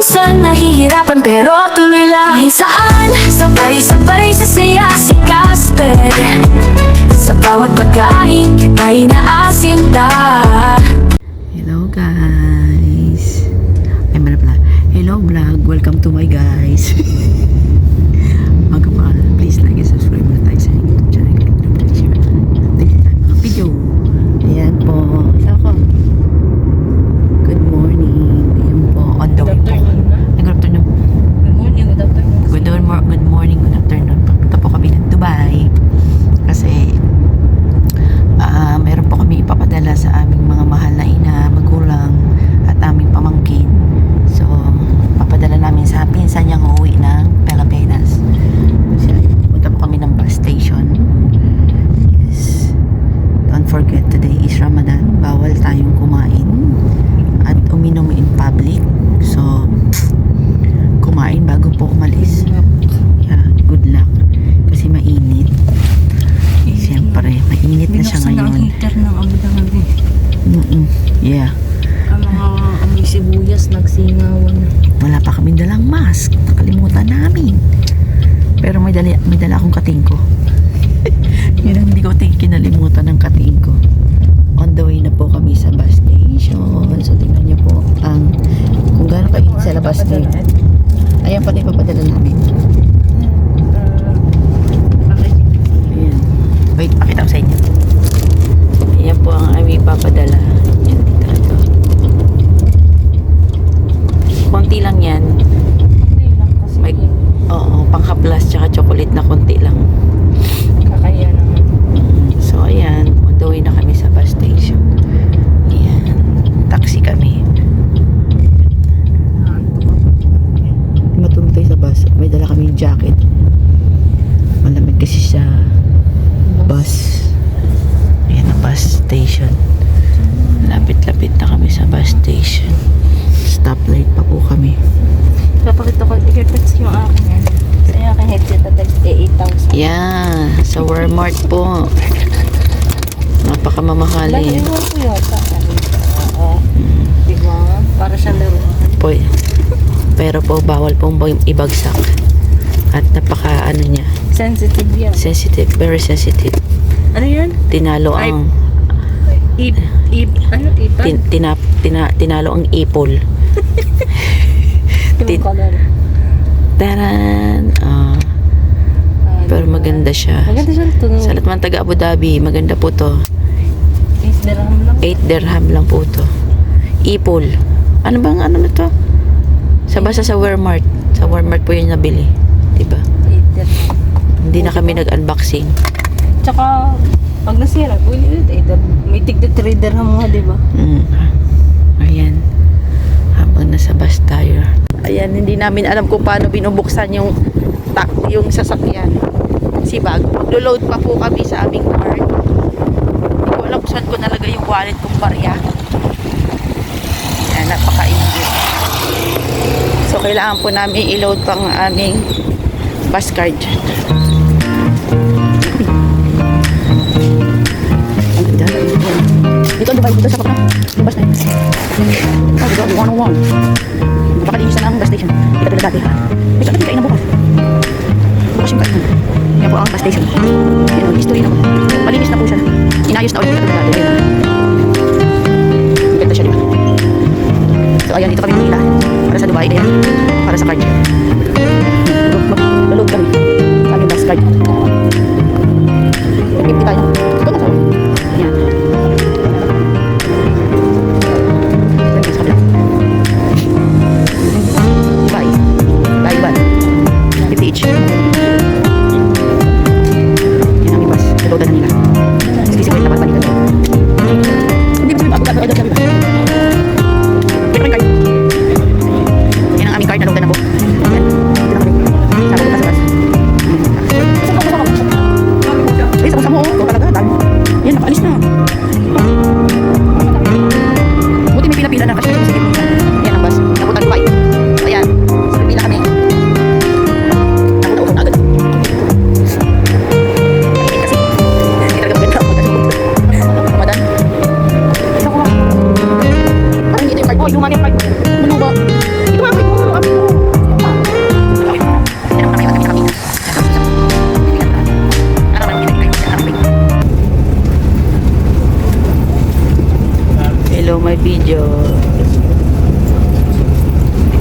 minsan nahihirapan pero tuloy lang. Saan sabay-sabay sa saya si Casper. Sa bawat pagkain ay naasinta. Hello guys. Ay mala pala. Hello vlog. Welcome to my guys. Magkapal. Please like and subscribe na tayo sa YouTube channel. Tignan tayo mga video. Ayan po. Isa ko. Good morning. Ayan po. On the way po. Good afternoon. Good morning, good afternoon. Good morning, good afternoon. Papunta po kami ng Dubai. Kasi meron po kami ipapadala sa aming mga mahal na ina, magulang at aming pamangkin. So papadala namin sa pinsan niyang uuwi ng Pilipinas. So punta po kami ng bus station. Yes. Don't forget, today is Ramadan. Bawal tayong kumain at uminom in public. So kumain bago po umalis. Yeah, good luck. Kasi mainit. Siyempre, mainit na siya Binuksan na ang ngayon. heater ng Abu Dhabi. Yeah. Ang mga amoy sibuyas nagsingawan na. Wala pa kami dalang mask. Nakalimutan namin. Pero may dala akong katingko. Yun ang hindi ko kinalimutan ng katingko. On the way na po kami sa bus station. So, tingnan niyo po ang kung gaano kainit sa labas ngayon. Ayan pala yung papadala namin. Ayan. Wait, pakita ko sa inyo. Ayan po ang aming papadala. Yan, dito ito. Konti lang yan. May, oo, pangka-plus tsaka chocolate na konti lang. Kakaya naman. So, ayan. On the way na kami sa bus station. Ayan. Taxi kami. Matulog tayo sa bus. May dala kami jacket. Malamig kasi sa bus. Ayan ang bus station. Lapit-lapit na kami sa bus station. Stoplight pa po kami. Papakita ko, i-fix yung akin yan. Sa aking headset at 8,000. Yeah, sa Walmart po. Napakamamahali. Iwan ko yata. Oo. Diba? Para siya laruan. Po, pero po bawal pong ibagsak. At napaka ano niya, Sensitive yan. sensitive, very sensitive. Ano yan? Tinalo ang Ano? Ipan? tinalo ang ipol. Yung color. Taran! Pero maganda siya. Maganda siya ito. Sa lahat man taga Abu Dhabi, maganda po to. 8 dirham lang. 8 dirham lang po to. Ipol. Ano bang ano na to? Basta sa Walmart. Sa Walmart po yun nabili. Diba? 8 dirham. Hindi na kami nag-unboxing. Tsaka, pag nasira, may tigda 3 dirham nga, diba? Ayan. Habang nasa bus tayo. Ayan, hindi namin alam kung paano binubuksan yung sasakyan. Kasi bago maglo-load pa po kami sa aming card. Hindi ko alam kung saan ko nalagay yung wallet kong barya. Ayan, napaka-ingit. So, kailangan po namin i-load pang aming bus card. Dito ang Dubai, dito sa kapatid. Yung bus na yun. Dito, 101. Napakalinis na ang bus station. Dito pala dati. Gusto natin kain na bukas. Bukas yung kain. Yan po ang bus station. Yan ang history na po. Malinis na po siya. Inayos na ulit dito pala dati. Ganda siya, diba? So, ayan, dito kami nila. Para sa Dubai, kaya para sa card. Mag-load kami. Kami bus card. Mag-50 tayo. Ito na. Ayan.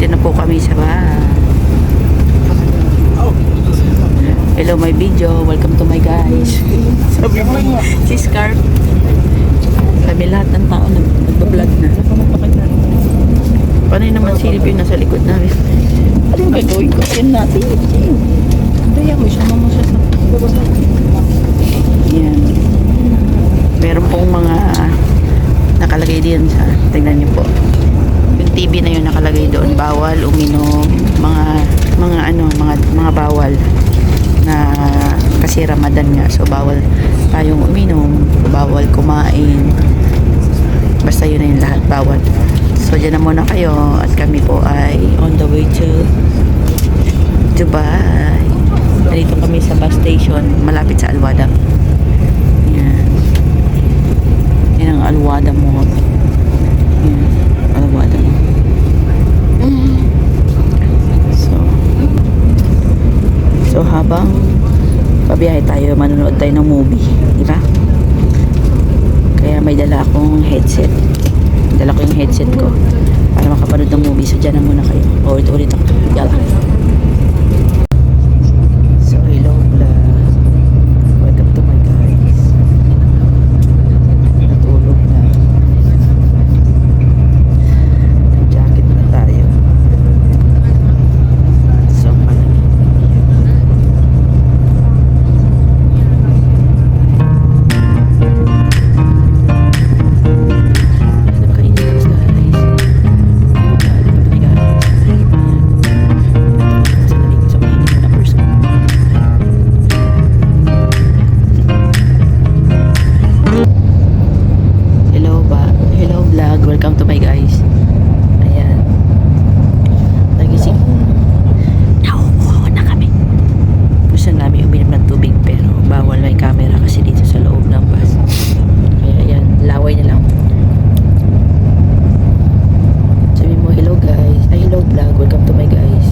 Dito na po kami sa bahay. Hello my video, welcome to my guys. Sabi mo, si Scarf. Kami lahat ng tao nagbablog na. Panay naman silip yung nasa likod namin. Ano yung gagawin ko? Yan natin. Daya mo siya, mama siya sa yan. Meron pong mga nakalagay din sa, tingnan niyo po. Yung TV na yun nakalagay doon, bawal uminom, mga bawal na kasi Ramadan nga, so bawal tayong uminom, bawal kumain, basta yun na yung lahat, bawal. So dyan na muna kayo at kami po ay on the way to Dubai. Nandito kami sa bus station malapit sa Alwada. Yan. Yan ang Alwada Mall. Yan. Alwada Mall. So habang pabiyahe tayo, manonood tayo ng movie, di ba? Kaya may dala akong headset. Dala ko yung headset ko para makapanood ng movie. So dyan na muna kayo. Ulit ako. Yala. So hello vlog. Welcome to my guys. Natulog na. Nag-jacket na tayo. So malamig. Welcome to my guys. Ayan. Nagising. Nauuhaw na kami. Gusto namin uminom ng tubig pero bawal may camera kasi dito sa loob ng bus. Kaya ayan, laway na lang. Sabi mo, hello guys. Ay, hello vlog. Welcome to my guys.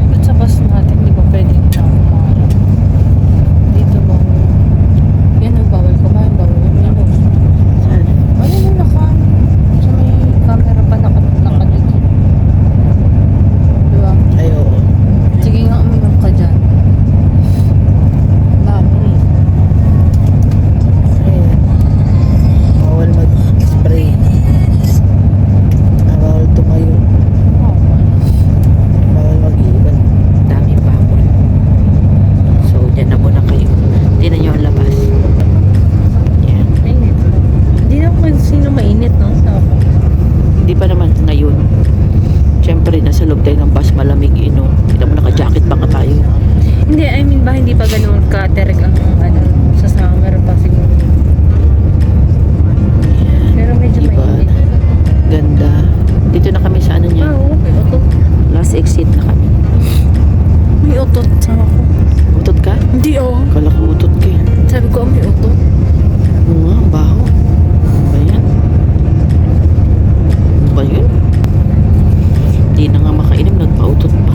Ba't sa bus natin, di ba pwede na kumain? Dito ba? Yan ang bawal kumain, bawal uminom. Saan? Ano yung nakaan? Sa may camera pa nakadikit. Diba? Ay, oo. Sige nga, uminom ka dyan. Dami. Ayan. Bawal mag-spray. Bawal tumayo. Bawal mag-iwan. Daming bawal. So, dyan na muna kayo. Tingnan nyo ang labas. Yan. Mainit. Hindi na kung sino mainit, no? Hindi pa naman ngayon. Siyempre, nasa loob tayo ng bus, malamig, Kita mo naka-jacket pa nga tayo. Hindi, I mean ba hindi pa ganun ka-tereg ang sa summer pa siguro. Yan. Pero medyo Diba? mainit. Ganda. Dito na kami sa ano niya. Oo, may utot. Last exit na kami. May utot sa ako. Utot ka? Hindi, oh. Kala ko utot ka eh. Sabi ko, may utot. Oo nga, ang baho. Ano ba yan? Ano ba yun? Hindi na nga makainom, nagpautot pa.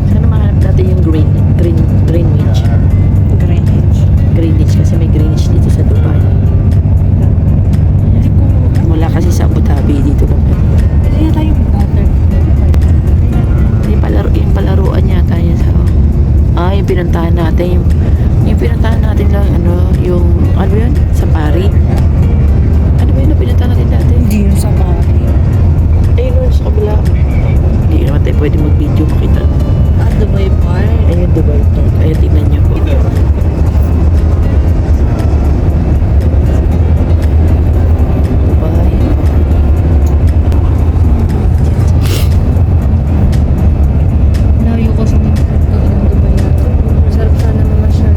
Sana mahanap natin yung Greenwich. Greenwich kasi may Greenwich dito sa Dubai. Hindi ko. Mula kasi sa Abu Dhabi dito pa. Hindi tayo butter. Yung palaruan niya tayo sa yung pinuntahan natin yung pinuntahan natin lang yung ano yun safari ano ba yun na pinuntahan natin dati Hindi yung sa pari. ayun nun sa kabila hindi naman tayo pwede mag video makita Dubai Bar. ayun Dubai Park ayun tingnan niyo po Dubai Layo kasi ng Dubai. Sarap sana mamasyal.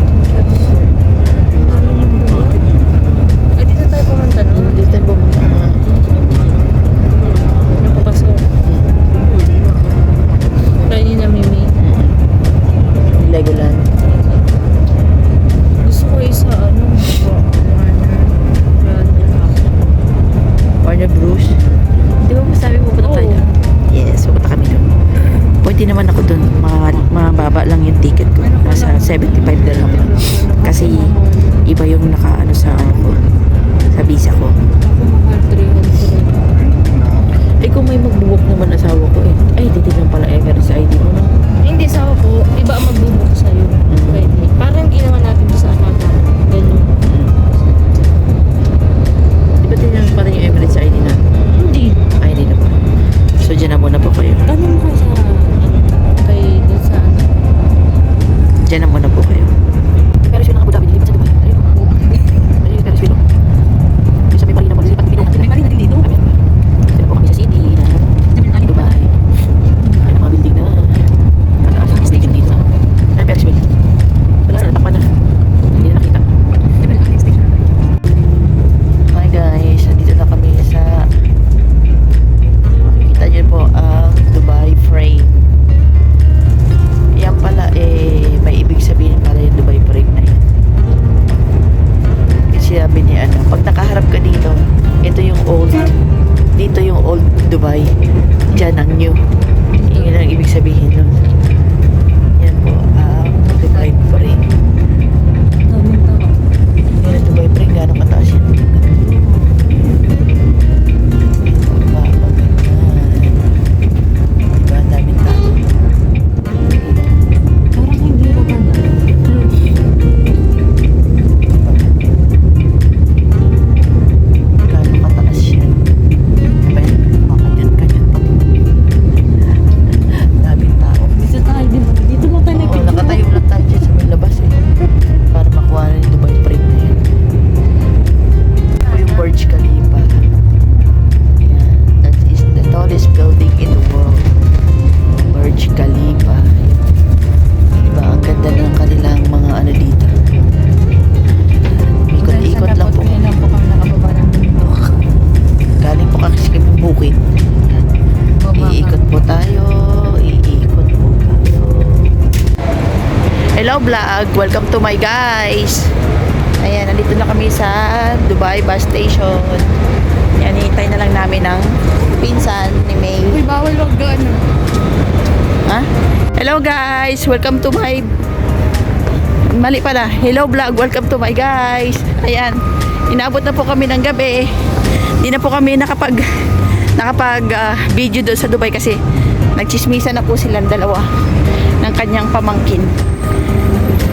Ay, dito tayo pumunta, no? dito tayo pumunta Napapasok. Kaya yun na Mimi. Legoland Gusto ko isa, Warner Bros di ba masabi mo punta tayo Oo. yes pupunta kami doon pwede naman ako doon mga Diyan na muna po kayo. Pero siya ng Abu Dhabi, dilipat sa Dubai. Ayun. Ayun, pero siya. Yung sa may marina po, dilipat ng Pinas. May marina din dito. Sila po kami sa city na Dubai. Ayun, mga building na. Ang station dito. Ay, pero siya. Wala sa natakpan na. Hindi na nakita. Hi guys, dito na kami sa makikita niyo po ang Dubai frame. Yan pala may ibig sabihin pala yung Dubai frame na yan. Kasi sabi niya pag nakaharap ka dito, ito yung old, dito yung old Dubai, dyan ang new. Yun ang ibig sabihin nun. Yan po ang Dubai frame. Daming tao. Yan ang Dubai frame, gano'ng kataas yan. Ang daming tao. Parang hindi ko ba na. Gano'ng kataas yan. Diba yan? Makadyan-kadyan pa. Daming tao. Dito tayo din. Dito mo tayo Oo, nakatayo lang tayo dyan sa may labas para makuha na yung Dubai frame na yan. Ito yung Burj Khalifa. Yan. That is the tallest building in the world. Burj Khalifa. Diba? Ang ganda ng kanilang mga dito. Ikot-ikot lang po. Ngayon lang po kami nakababa ng bundok. Galing po kasi kami bukid. Iikot po tayo. Iikot po tayo. Hello vlog! Welcome to my guys! Ayan, nandito na kami sa Dubai bus station. Yan, hihintay na lang namin ng pinsan ni May. Uy, bawal wag gano'n. Ha? Hello guys! Welcome to my... Mali pala. Hello vlog! Welcome to my guys! Ayan, inabot na po kami ng gabi. Hindi na po kami nakapag video doon sa Dubai kasi nagchismisan na po silang dalawa ng kanyang pamangkin.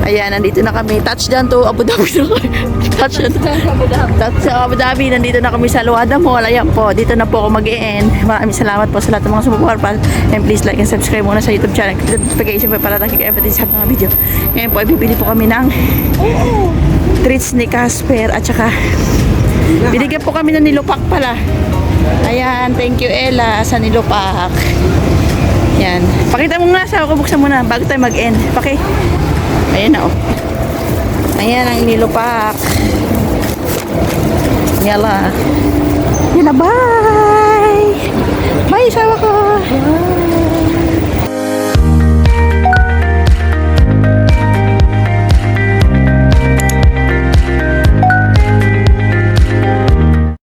Ayan, nandito na kami. Touchdown to Abu Dhabi na kami. Touchdown to Abu Dhabi. Nandito na kami sa Luada Mall. Ayan po, dito na po ako mag-e-end. Maraming salamat po sa lahat ng mga sumuportal. And please like and subscribe muna sa YouTube channel. Click the notification bell para lagi kayo updated sa mga video. Ngayon po, bibili po kami ng treats ni Casper at saka binigyan po kami ng nilupak pala. Ayan, thank you Ella sa nilupak. Yan. Pakita mo nga sa ako, buksan mo na bago tayo mag-end. Ayan na oh. Ayan ang inilupak. Yala. Yala, bye! Bye, sawa ko!